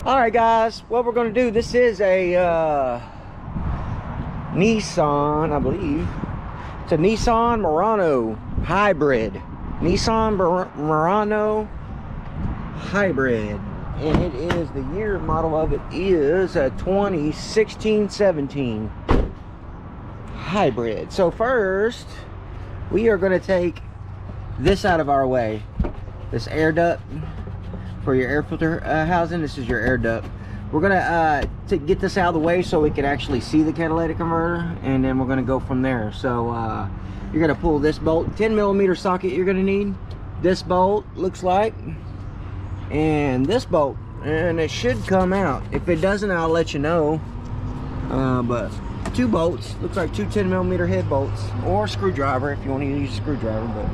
All right, guys, what we're going to do, this is a Nissan, I believe. It's a Nissan Moreno hybrid. Nissan Moreno hybrid. And it is, the year model of it is a 2016-17 hybrid. So first, we are going to take this out of our way. This air duct for your air filter housing. This is your air duct. We're gonna get this out of the way so we can actually see the catalytic converter, and then we're gonna go from there. So you're gonna pull this bolt, 10mm socket you're gonna need. This bolt looks like, and this bolt, and it should come out. If it doesn't, I'll let you know. But two bolts, looks like two 10mm head bolts, or a screwdriver if you want to use a screwdriver, but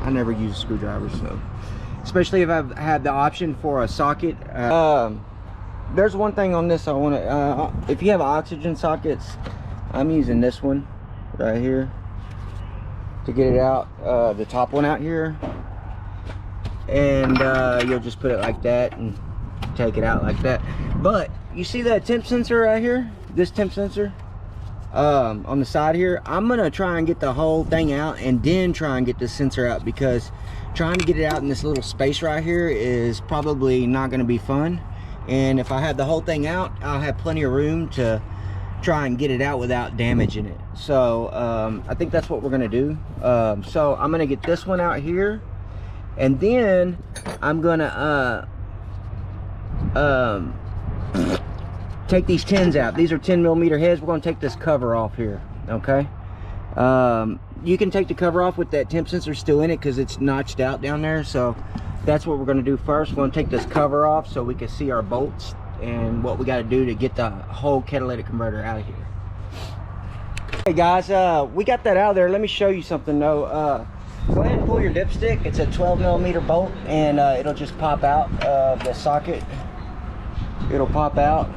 I never use a screwdriver, so especially if I've had the option for a socket. There's one thing on this I want to, if you have oxygen sockets, I'm using this one right here to get it out, the top one out here, and you'll just put it like that and take it out like that. But you see that temp sensor right here, this temp sensor on the side here, I'm gonna try and get the whole thing out and then try and get the sensor out, because trying to get it out in this little space right here is probably not going to be fun. And if I have the whole thing out, I'll have plenty of room to try and get it out without damaging it. So I think that's what we're going to do. So I'm going to get this one out here, and then I'm going to take these tins out. These are 10mm heads. We're going to take this cover off here, okay? You can take the cover off with that temp sensor still in it, because it's notched out down there. So that's what we're going to do first. We're going to take this cover off so we can see our bolts and what we got to do to get the whole catalytic converter out of here. Hey guys, we got that out of there. Let me show you something though. Go ahead and pull your dipstick. It's a 12mm bolt, and it'll just pop out of the socket. It'll pop out,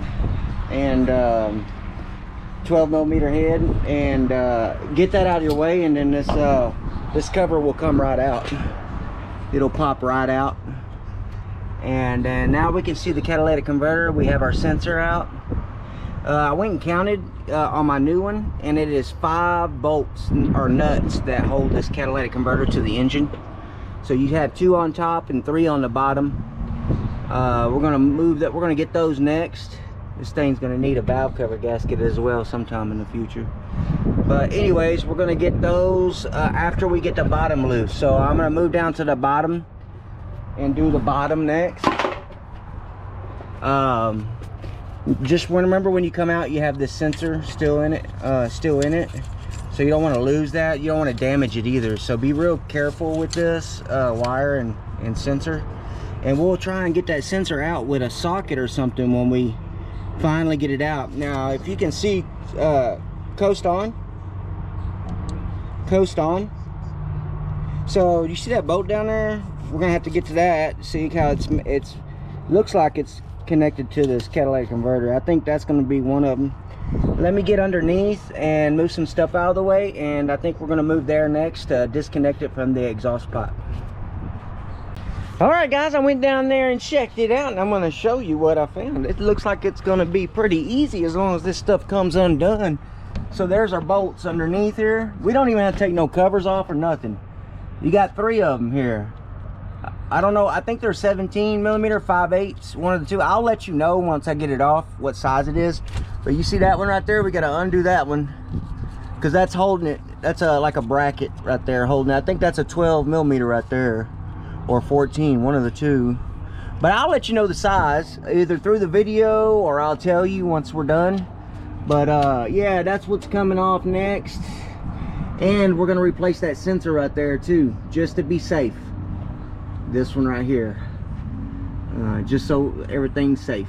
and 12mm head, and get that out of your way, and then this cover will come right out. It'll pop right out, and now we can see the catalytic converter. We have our sensor out. I went and counted on my new one, and it is 5 bolts or nuts that hold this catalytic converter to the engine. So you have 2 on top and 3 on the bottom. We're gonna move that. We're gonna get those next. This thing's gonna need a valve cover gasket as well sometime in the future. But anyways, we're gonna get those after we get the bottom loose. So I'm gonna move down to the bottom and do the bottom next. Just remember, when you come out, you have this sensor still in it, so you don't want to lose that. You don't want to damage it either. So be real careful with this wire and sensor. And we'll try and get that sensor out with a socket or something when we finally get it out. Now, if you can see, coast on. So you see that bolt down there? We're gonna have to get to that. See how it's looks like it's connected to this catalytic converter. I think that's gonna be one of them. Let me get underneath and move some stuff out of the way, and I think we're gonna move there next to disconnect it from the exhaust pipe. All right guys, I went down there and checked it out, and I'm going to show you what I found. It looks like it's going to be pretty easy as long as this stuff comes undone. So there's our bolts underneath here. We don't even have to take no covers off or nothing. You got 3 of them here. I don't know, I think they're 17mm, 5/8, one of the two. I'll let you know once I get it off what size it is. But you see that one right there? We got to undo that one, because that's holding it. That's like a bracket right there holding it. I think that's a 12mm right there, or 14, one of the two. But I'll let you know the size either through the video, or I'll tell you once we're done. But yeah, that's what's coming off next. And we're gonna replace that sensor right there too, just to be safe. This one right here, just so everything's safe.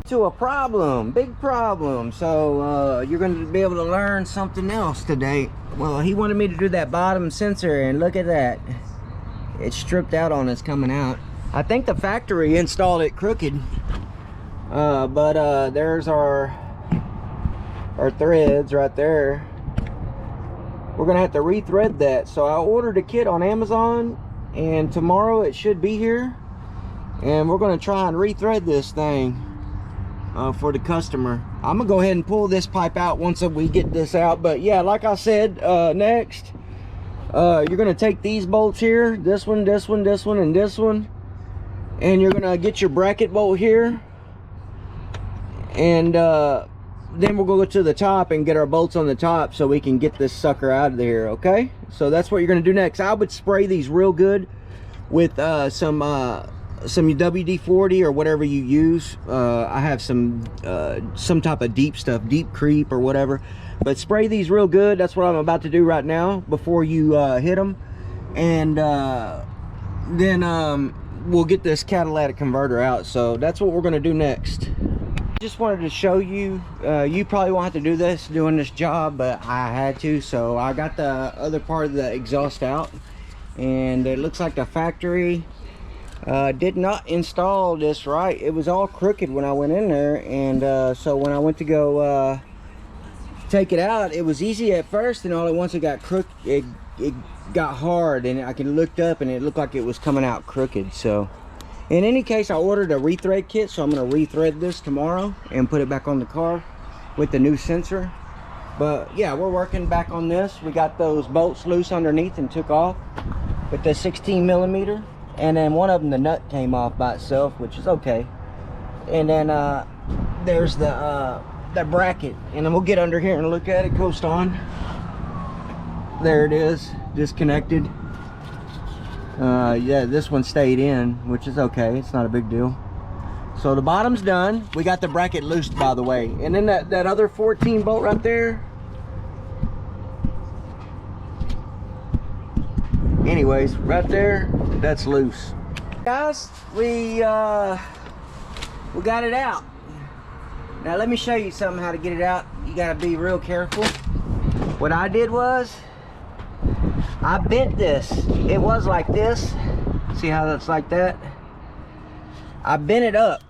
To a problem, big problem. So you're gonna be able to learn something else today. Well, he wanted me to do that bottom sensor, and look at that. It's stripped out on us coming out. I think the factory installed it crooked, but there's our threads right there. We're gonna have to rethread that. So I ordered a kit on Amazon, and tomorrow it should be here, and we're gonna try and rethread this thing. for the customer. I'm gonna go ahead and pull this pipe out once we get this out. But yeah, like I said, next you're gonna take these bolts here, this one, this one, this one, and this one, and you're gonna get your bracket bolt here, and then we'll go to the top and get our bolts on the top so we can get this sucker out of there. Okay, so that's what you're gonna do next. I would spray these real good with some WD-40 or whatever you use. I have some type of deep stuff, deep creep or whatever, but spray these real good. That's what I'm about to do right now before you hit them, and then we'll get this catalytic converter out. So that's what we're going to do next. Just wanted to show you, you probably won't have to do this doing this job, but I had to. So I got the other part of the exhaust out, and it looks like the factory did not install this right. It was all crooked when I went in there, and so when I went to go take it out, it was easy at first, and all at once it got crooked. It got hard, and I looked up and it looked like it was coming out crooked. So in any case, I ordered a rethread kit, so I'm going to rethread this tomorrow and put it back on the car with the new sensor. But yeah, we're working back on this. We got those bolts loose underneath and took off with the 16mm, and then one of them, the nut came off by itself, which is okay. And then there's the bracket, and then we'll get under here and look at it. Coast on. There it is, disconnected. Yeah, this one stayed in, which is okay. It's not a big deal. So the bottom's done. We got the bracket loosed, by the way. And then that other 14 bolt right there. Anyways, right there, that's loose. Guys, we got it out. Now let me show you something how to get it out. You gotta be real careful. What I did was, I bent this. It was like this. See how that's like that? I bent it up.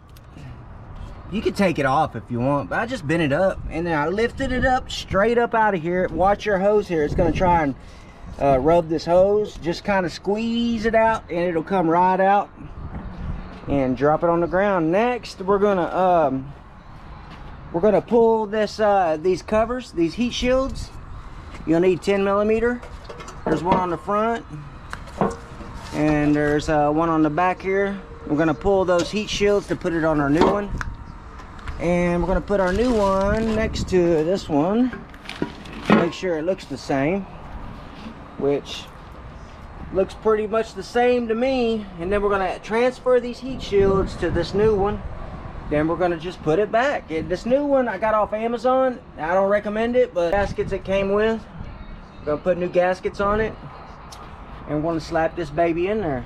You can take it off if you want, but I just bent it up, and then I lifted it up straight up out of here. Watch your hose here. It's gonna try and rub this hose. Just kind of squeeze it out, and it'll come right out and drop it on the ground. Next, we're gonna pull this these covers, these heat shields. You'll need 10mm. There's one on the front, and there's one on the back here. We're gonna pull those heat shields to put it on our new one, and we're gonna put our new one next to this one. Make sure it looks the same, which looks pretty much the same to me. And then we're gonna transfer these heat shields to this new one. Then we're gonna just put it back. This new one I got off Amazon. I don't recommend it, but gaskets it came with. We're gonna put new gaskets on it, and we're gonna slap this baby in there.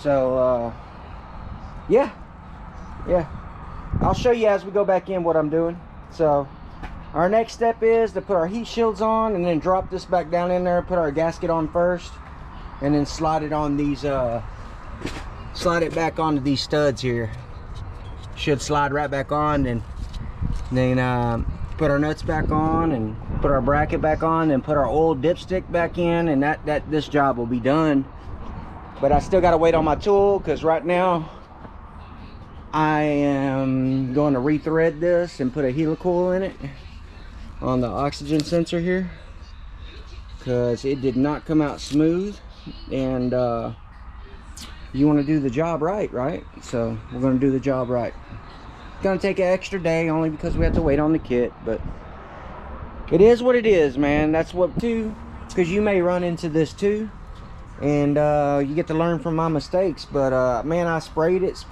So yeah, I'll show you as we go back in what I'm doing. So our next step is to put our heat shields on, and then drop this back down in there, put our gasket on first, and then slide it on these slide it back onto these studs here. Should slide right back on, and then put our nuts back on, and put our bracket back on, and put our old dipstick back in, and this job will be done. But I still got to wait on my tool, because right now I am going to rethread this and put a helicoil in it on the oxygen sensor here, because it did not come out smooth. And you want to do the job right? So we're going to do the job right. It's going to take an extra day only because we have to wait on the kit, but it is what it is, man. That's what too, because you may run into this too, and you get to learn from my mistakes. But man, I sprayed it.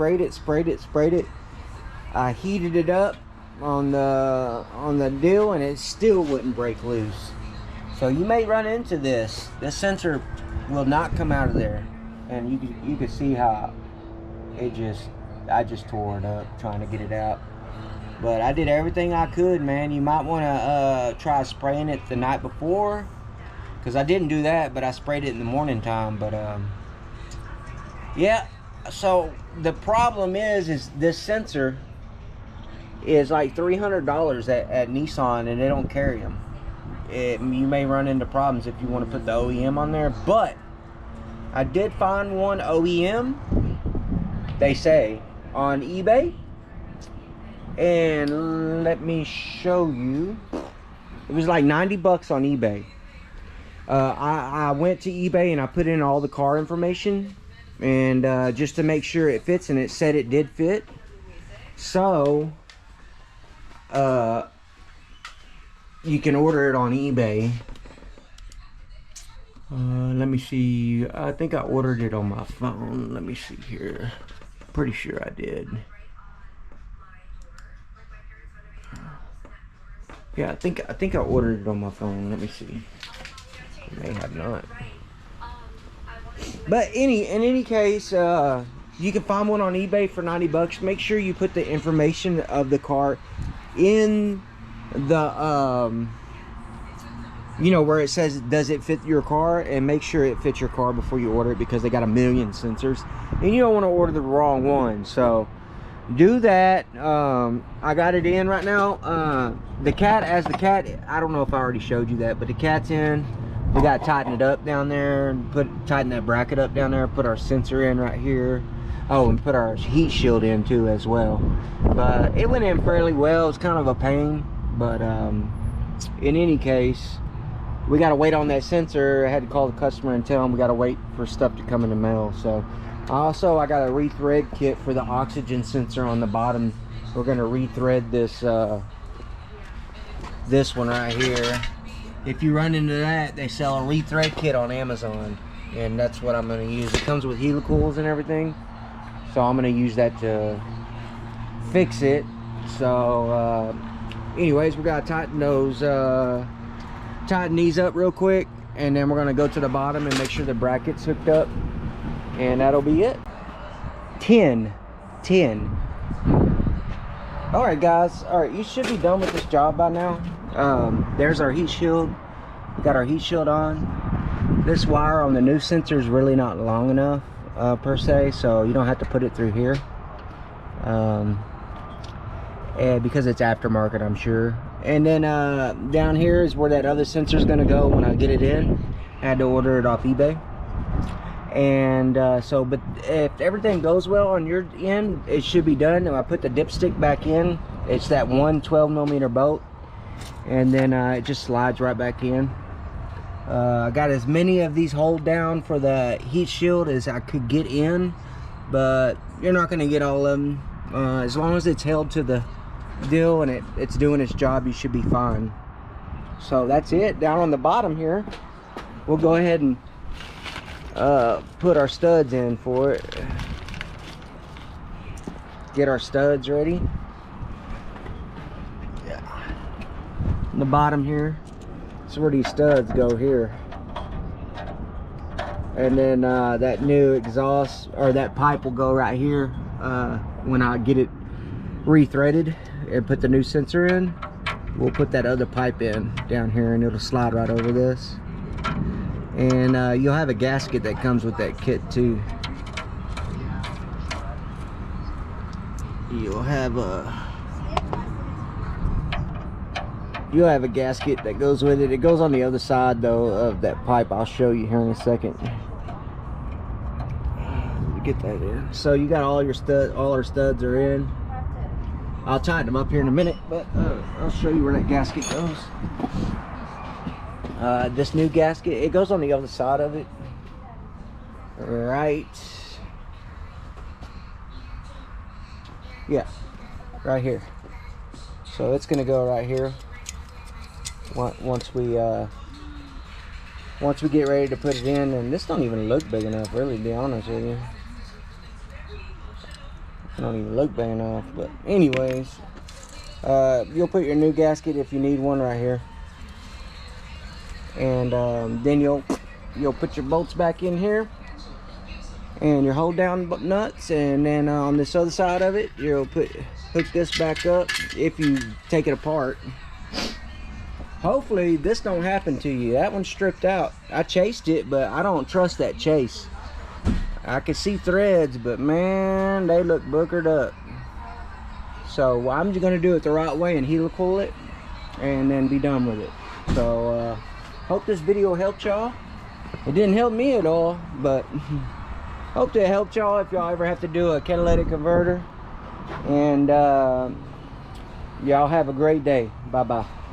I heated it up on the deal, and it still wouldn't break loose. So you may run into this. This sensor will not come out of there, and you can see how I just tore it up trying to get it out. But I did everything I could, man. You might want to try spraying it the night before, because I didn't do that, but I sprayed it in the morning time. But yeah, so the problem is this sensor is like $300 at Nissan, and they don't carry them. You may run into problems if you want to put the OEM on there, but I did find one OEM, they say, on eBay, and let me show you. It was like 90 bucks on eBay. I went to eBay and I put in all the car information, and just to make sure it fits, and it said it did fit. So you can order it on eBay. Let me see. I think I ordered it on my phone. Let me see here. Pretty sure I did. Yeah, I think I ordered it on my phone. Let me see. I may have not. But in any case, you can find one on eBay for 90 bucks. Make sure you put the information of the car in the you know, where it says does it fit your car, and make sure it fits your car before you order it, because they got a million sensors and you don't want to order the wrong one. So do that. I got it in right now. The cat, I don't know if I already showed you that, but the cat's in. We got to tighten it up down there and tighten that bracket up down there, put our sensor in right here. Oh, and put our heat shield in too as well. But it went in fairly well. It's kind of a pain, but in any case, we got to wait on that sensor. I had to call the customer and tell them we got to wait for stuff to come in the mail. So also, I got a rethread kit for the oxygen sensor on the bottom. We're going to rethread this one right here. If you run into that, they sell a rethread kit on Amazon, and that's what I'm going to use. It comes with helicals and everything, so I'm going to use that to fix it. So anyways, we got to tighten these up real quick, and then we're going to go to the bottom and make sure the bracket's hooked up, and that'll be it. 10. All right, guys. All right, you should be done with this job by now. There's our heat shield. We got our heat shield on. This wire on the new sensor is really not long enough per se, so you don't have to put it through here, and because it's aftermarket, I'm sure. And then down here is where that other sensor is going to go when I get it in. I had to order it off eBay. And but if everything goes well on your end, it should be done. And I put the dipstick back in. It's that 12mm bolt, and then it just slides right back in. I got as many of these hold down for the heat shield as I could get in, but you're not going to get all of them. As long as it's held to the deal and it's doing its job, you should be fine. So that's it. Down on the bottom here, we'll go ahead and put our studs in for it. Get our studs ready. Yeah. On the bottom here, that's where these studs go here. And then that new exhaust, or that pipe, will go right here when I get it rethreaded and put the new sensor in. We'll put that other pipe in down here, and it'll slide right over this. And you'll have a gasket that comes with that kit too. You'll have a gasket that goes with it. It goes on the other side though of that pipe. I'll show you here in a second. Get that in. So you got all our studs are in. I'll tighten them up here in a minute, but I'll show you where that gasket goes. This new gasket, it goes on the other side of it. Right. Yeah, right here. So it's gonna go right here. Once we get ready to put it in, and this don't even look big enough, really, to be honest with you. It don't even look big enough, but anyways, you'll put your new gasket if you need one right here, and then you'll put your bolts back in here and your hold down nuts, and then on this other side of it you'll hook this back up if you take it apart. Hopefully this don't happen to you. That one's stripped out. I chased it, but I don't trust that chase. I can see threads, but man, they look boogered up. So I'm just gonna do it the right way and helical it, and then be done with it. So hope this video helped y'all. It didn't help me at all, but hope it helped y'all if y'all ever have to do a catalytic converter. And Y'all have a great day. Bye-bye.